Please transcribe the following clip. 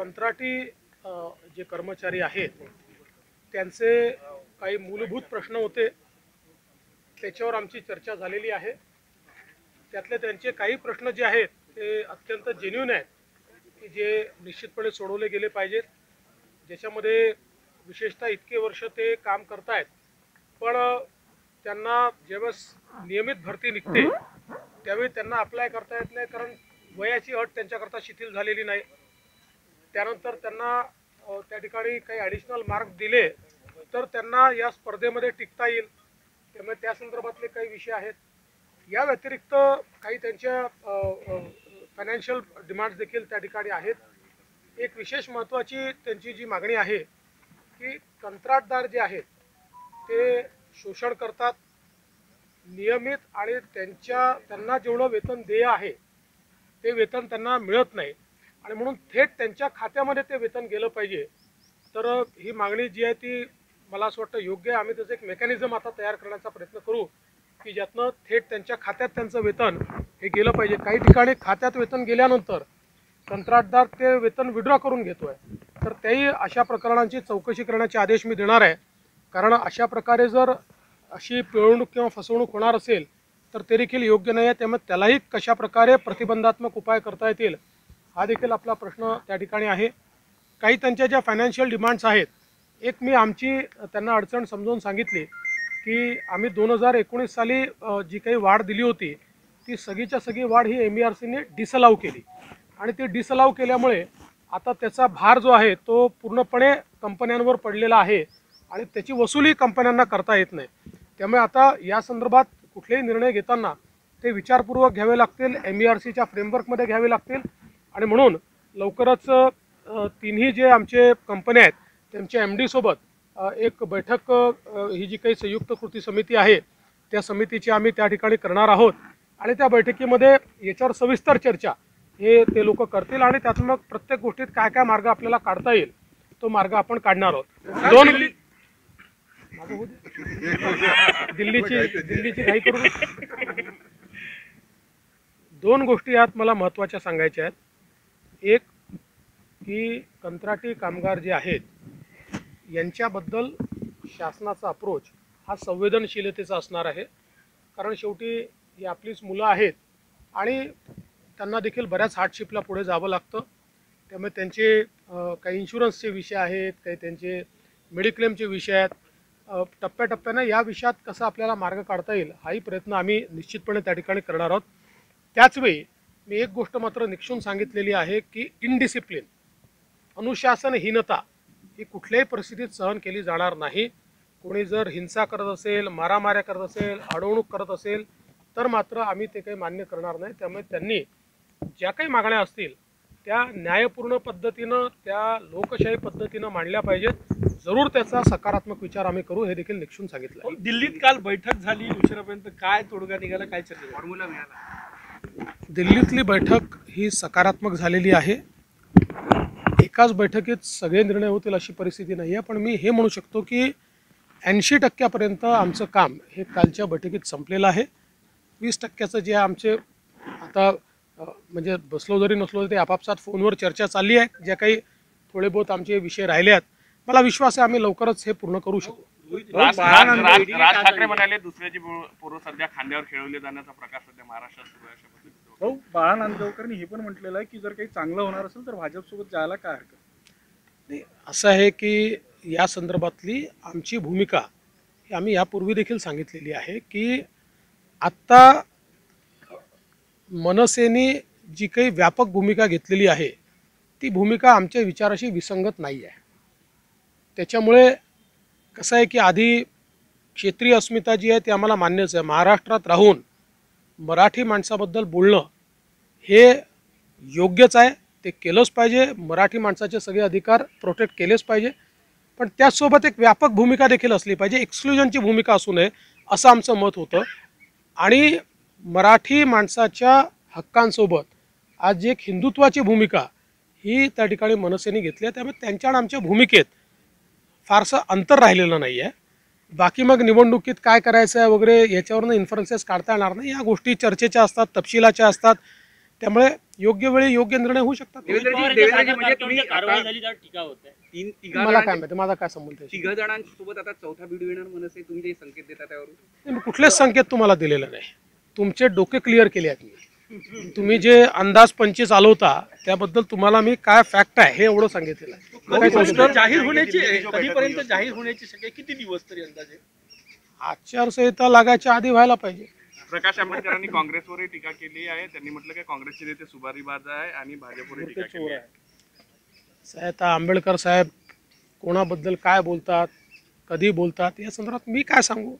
कंत्राटी जे कर्मचारी आहेत त्यांचे काही मूलभूत प्रश्न होते, त्याच्यावर आमची चर्चा झालेली आहे। त्यातले त्यांचे काही प्रश्न जे आहेत ते अत्यंत जेन्युइन आहेत की जे निश्चितपणे सोडवले गेले पाहिजेत, ज्याच्यामध्ये विशेषतः इतके वर्ष ते काम करतायत पण त्यांना जेव्हा नियमित भरती निघते त्यावेळी त्यांना अप्लाय करता येत नाही, कारण वयाची अट त्यांच्याकरता शिथिल झालेली नाही। त्यानंतर त्यांना त्या ठिकाणी काही ॲडिशनल मार्क दिले तर त्यांना या स्पर्धेमध्ये टिकता येईल, त्यामुळे त्या संदर्भातले काही विषय आहेत। या व्यतिरिक्त काही त्यांच्या फायनान्शियल डिमांड्स देखील त्या ठिकाणी आहेत। एक विशेष महत्त्वाची त्यांची जी मागणी आहे की कंत्राटदार जे आहेत ते शोषण करतात, नियमित आणि त्यांना जेवढं वेतन देय आहे ते वेतन त्यांना मिळत नाही आणि म्हणून थेट त्यांच्या खात्यामध्ये ते वेतन गेलं पाहिजे। तर ही मागणी जी आहे ती मला असं वाटतं योग्य आहे। आम्ही त्याचं एक मेकॅनिझम आता तयार करण्याचा प्रयत्न करू की ज्यातनं थेट त्यांच्या खात्यात त्यांचं वेतन हे गेलं पाहिजे। काही ठिकाणी खात्यात वेतन गेल्यानंतर कंत्राटदार ते वेतन विड्रॉ करून घेतोय, तर त्याही अशा प्रकरणांची चौकशी करण्याचे आदेश मी देणार आहे, कारण अशा प्रकारे जर अशी पिळवणूक किंवा फसवणूक होणार असेल तर ते देखील योग्य नाही आहे। त्यामुळे त्यालाही कशा प्रकारे प्रतिबंधात्मक उपाय करता येतील हा देखील आपला प्रश्न त्या ठिकाणी आहे। काही त्यांच्या ज्या फायनान्शियल डिमांड्स आहेत, एक मी आमची त्यांना अडचण समजावून सांगितली की आम्ही 2019 साली जी काही वाढ दिली होती ती सगळीच्या सगळी वाढ ही MERCने डिसअलाव केली आणि ती डिसअलाव केल्यामुळे आता त्याचा भार जो आहे तो पूर्णपणे कंपन्यांवर पडलेला आहे आणि त्याची वसुली कंपन्यांना करता येत नाही। त्यामुळे आता या संदर्भात कुठलेही निर्णय घेताना ते विचारपूर्वक घ्यावे लागतील, MERCच्या फ्रेमवर्कमध्ये घ्यावे लागतील आणि म्हणून लवकरच तिन्ही जे आमचे कंपन्या आहेत त्यांच्या MD सोबत एक बैठक ही जी काही संयुक्त कृती समिती आहे त्या समितीची आम्ही त्या ठिकाणी करणार आहोत आणि त्या बैठकीमध्ये याच्यावर सविस्तर चर्चा हे ते लोक करतील आणि त्यातून मग प्रत्येक गोष्टीत काय काय मार्ग आपल्याला काढता येईल तो मार्ग आपण काढणार आहोत। दिल्लीची घाई करू। दोन गोष्टी यात मला महत्त्वाच्या सांगायच्या आहेत। एक की कंत्राटी कामगार जे आहेत यांच्याबद्दल शासनाचा अप्रोच हा संवेदनशीलतेचा असणार आहे, कारण शेवटी ही आपलीच मुलं आहेत आणि त्यांना देखील बऱ्याच हार्डशिपला पुढे जावं लागतं। त्यामुळे त्यांचे काही इन्शुरन्सचे विषय आहेत, काही त्यांचे मेडिक्लेमचे विषय आहेत। टप्प्याटप्प्यानं या विषयात कसा आपल्याला मार्ग काढता येईल हाही प्रयत्न आम्ही निश्चितपणे त्या ठिकाणी करणार आहोत। त्याचवेळी मी एक गोष्ट मात्र निक्षून सांगितलेली आहे की इनडिसिप्लिन, अनुशासनहीनता ही कुठल्याही परिस्थितीत सहन केली जाणार नाही। कोणी जर हिंसा करत असेल, मारामाऱ्या करत असेल, अडवणूक करत असेल तर मात्र आम्ही ते काही मान्य करणार नाही। त्यामुळे त्यांनी ज्या काही मागण्या असतील त्या न्यायपूर्ण पद्धतीनं, त्या लोकशाही पद्धतीनं मांडल्या पाहिजेत। जरूर त्याचा सकारात्मक विचार आम्ही करू हे देखील निक्षून सांगितलं। दिल्लीत काल बैठक झाली उशिरापर्यंत, काय तोडगा निघाला, काय चर्चा फॉर्म्युला मिळाला? दिल्लीतली बैठक ही सकारात्मक झालेली आहे। एकाच बैठकीत सगळे निर्णय होतील अशी परिस्थिती नाही आहे, पण मी हे म्हणू शकतो की 80% आमचं काम हे कालच्या बैठकीत संपलेलं आहे। 20% जे आमचे आता म्हणजे बसलो जरी नसलो ते आपापसात फोनवर चर्चा चालली आहे, ज्या काही थोडे बहुत आमचे विषय राहिले आहेत, मला विश्वास आहे आम्ही लवकरच हे पूर्ण करू शकू। राज ठाकरे म्हणाले दुसऱ्याची पोरं सध्या खांद्यावर खेळवले जाण्याचा प्रकार सध्या महाराष्ट्रात सुरू आहे, अशा पद्धतीने भाऊ बाळा नांदगावकरांनी हे पण म्हटलेलं आहे की जर काही चांगलं होणार असेल तर भाजपसोबत जायला काय हरकत नाही। असं आहे की या संदर्भातली आमची भूमिका ही आम्ही यापूर्वी देखील सांगितलेली आहे की आत्ता मनसेने जी काही व्यापक भूमिका घेतलेली आहे ती भूमिका आमच्या विचाराशी विसंगत नाही आहे। त्याच्यामुळे कसं आहे की आधी क्षेत्रीय अस्मिता जी आहे ती आम्हाला मान्यच आहे। महाराष्ट्रात राहून मराठी माणसाबद्दल बोलणं हे योग्यच आहे, ते केलंच पाहिजे। मराठी माणसाचे सगळे अधिकार प्रोटेक्ट केलेच पाहिजे, पण त्याचसोबत एक व्यापक भूमिका देखील असली पाहिजे, एक्सक्लुजनची भूमिका असू नये असं आमचं मत होतं। आणि मराठी माणसाच्या हक्कांसोबत आज एक हिंदुत्वाची भूमिका ही त्या ठिकाणी मनसेने घेतली आहे। त्यामुळे त्यांच्या आणि आमच्या भूमिकेत फारसं अंतर राहिलेलं नाही आहे। बाकी मग निवडणुकीत काय करायचं आहे वगैरे याच्यावरनं इन्फरन्सेस काढता येणार नाही। या गोष्टी चर्चेच्या असतात, तपशिलाच्या असतात, त्यामुळे योग्य वेळी योग्य निर्णय होऊ शकतात. कारवाई झाली त्यावर टीका होत आहे. मला काय माहिती, माझा काय संबंध आहे? तिघ जणांसोबत आता चौथा व्हिडिओ येणार मनसे तुम्ही जे संकेत देता त्यावरून मी कुठलेच संकेत तुम्हाला दिलेले नाही. तुमचे डोके क्लिअर केले आहेत मी. तुम्ही जे अंदाज 25 चालवता त्याबद्दल तुम्हाला मी काय फॅक्ट आहे हे एवढं सांगितलेलं आहे. कधीपर्यंत जाहीर होण्याची शक्यता किती दिवस तरी अंदाजे? आचारसंहिता लागायच्या आधी व्हायला पाहिजे. प्रकाश आंबेडकरांनी काँग्रेसवरही टीका केली आहे. त्यांनी म्हटलं की काँग्रेसचे नेते सुपारीबाज आहे आणि भाजपवरही टीका केली आहे. साहेब आंबेडकर साहेब कोणाबद्दल काय बोलतात, कधी बोलतात या संदर्भात मी काय सांगू.